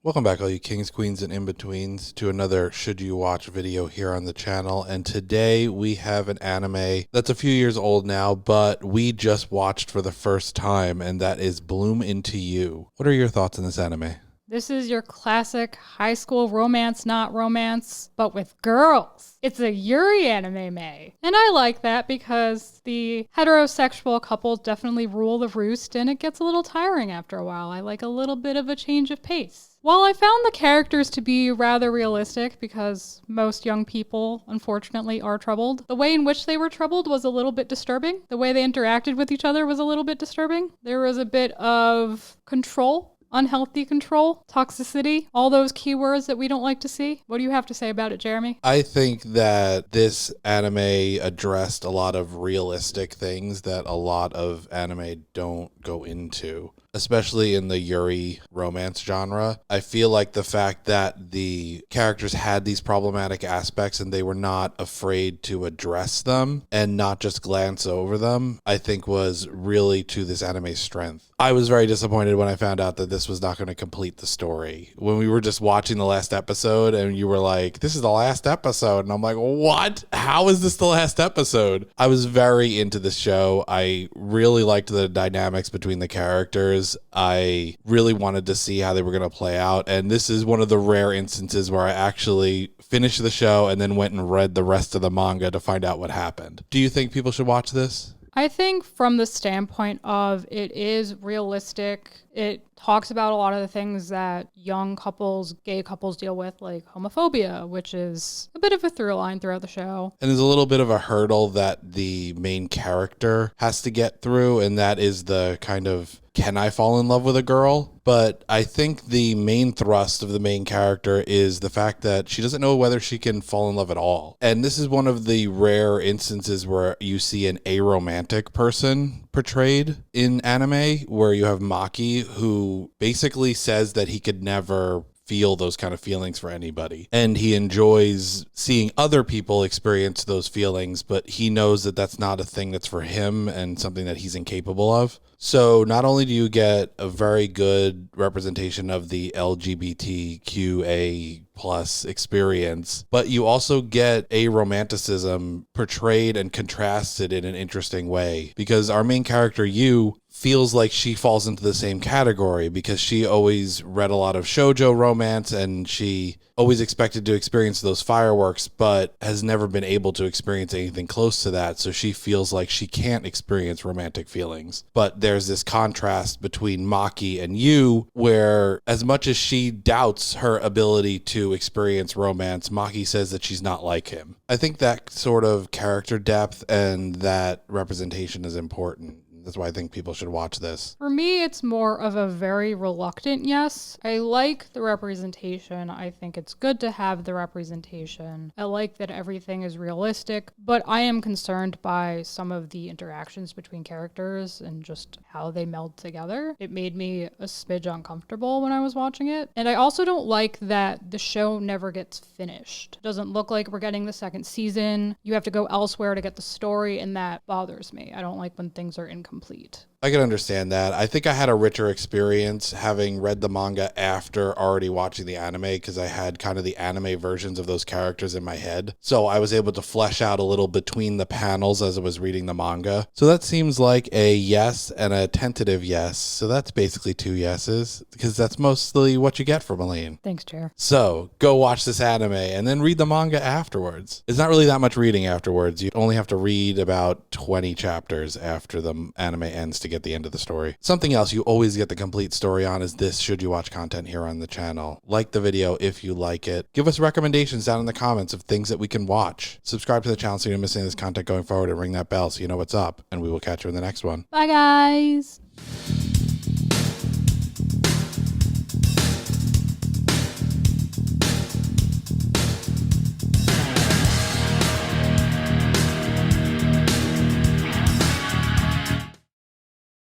Welcome back, all you kings, queens, and in-betweens, to another Should You Watch video here on the channel. And today we have an anime that's a few years old now, but we just watched for the first time, and that is Bloom Into You. What are your thoughts on this anime? This is your classic high school romance, not romance, but with girls. It's a Yuri anime. And I like that because the heterosexual couples definitely rule the roost and it gets a little tiring after a while. I like a little bit of a change of pace. While I found the characters to be rather realistic because most young people, unfortunately, are troubled, the way in which they were troubled was a little bit disturbing. The way they interacted with each other was a little bit disturbing. There was a bit of control. Unhealthy control, toxicity, all those keywords that we don't like to see. What do you have to say about it, Jeremy? I think that this anime addressed a lot of realistic things that a lot of anime don't go into, especially in the Yuri romance genre. I feel like the fact that the characters had these problematic aspects and they were not afraid to address them and not just glance over them, I think was really to this anime's strength. I was very disappointed when I found out that this was not going to complete the story. When we were just watching the last episode and you were like, this is the last episode. And I'm like, what? How is this the last episode? I was very into this show. I really liked the dynamics between the characters. I really wanted to see how they were going to play out. And this is one of the rare instances where I actually finished the show and then went and read the rest of the manga to find out what happened. Do you think people should watch this? I think from the standpoint of it is realistic, it talks about a lot of the things that young couples, gay couples deal with, like homophobia, which is a bit of a through line throughout the show. And there's a little bit of a hurdle that the main character has to get through, and that is the kind of, can I fall in love with a girl? But I think the main thrust of the main character is the fact that she doesn't know whether she can fall in love at all. And this is one of the rare instances where you see an aromantic person portrayed in anime, where you have Maki, who basically says that he could never feel those kind of feelings for anybody. And he enjoys seeing other people experience those feelings, but he knows that that's not a thing that's for him and something that he's incapable of. So not only do you get a very good representation of the LGBTQA plus experience, but you also get a romanticism portrayed and contrasted in an interesting way, because our main character, Yuu, feels like she falls into the same category because she always read a lot of shoujo romance and she always expected to experience those fireworks, but has never been able to experience anything close to that. So she feels like she can't experience romantic feelings. But there's this contrast between Maki and Yuu, where as much as she doubts her ability to experience romance, Maki says that she's not like him. I think that sort of character depth and that representation is important. That's why I think people should watch this. For me, it's more of a very reluctant yes. I like the representation. I think it's good to have the representation. I like that everything is realistic, but I am concerned by some of the interactions between characters and just how they meld together. It made me a smidge uncomfortable when I was watching it. And I also don't like that the show never gets finished. It doesn't look like we're getting the second season. You have to go elsewhere to get the story, and that bothers me. I don't like when things are incomplete. I can understand that. I think I had a richer experience having read the manga after already watching the anime, because I had kind of the anime versions of those characters in my head. So I was able to flesh out a little between the panels as I was reading the manga. So that seems like a yes and a tentative yes. So that's basically two yeses, because that's mostly what you get from Elaine. Thanks, Chair. So go watch this anime and then read the manga afterwards. It's not really that much reading afterwards. You only have to read about 20 chapters after the anime ends to get the end of the story. Something else you always get the complete story on is this Should You Watch content here on the channel. Like the video if you like it. Give us recommendations down in the comments of things that we can watch. Subscribe to the channel so you don't miss any of this content going forward, and ring that bell so you know what's up. And we will catch you in the next one. Bye, guys.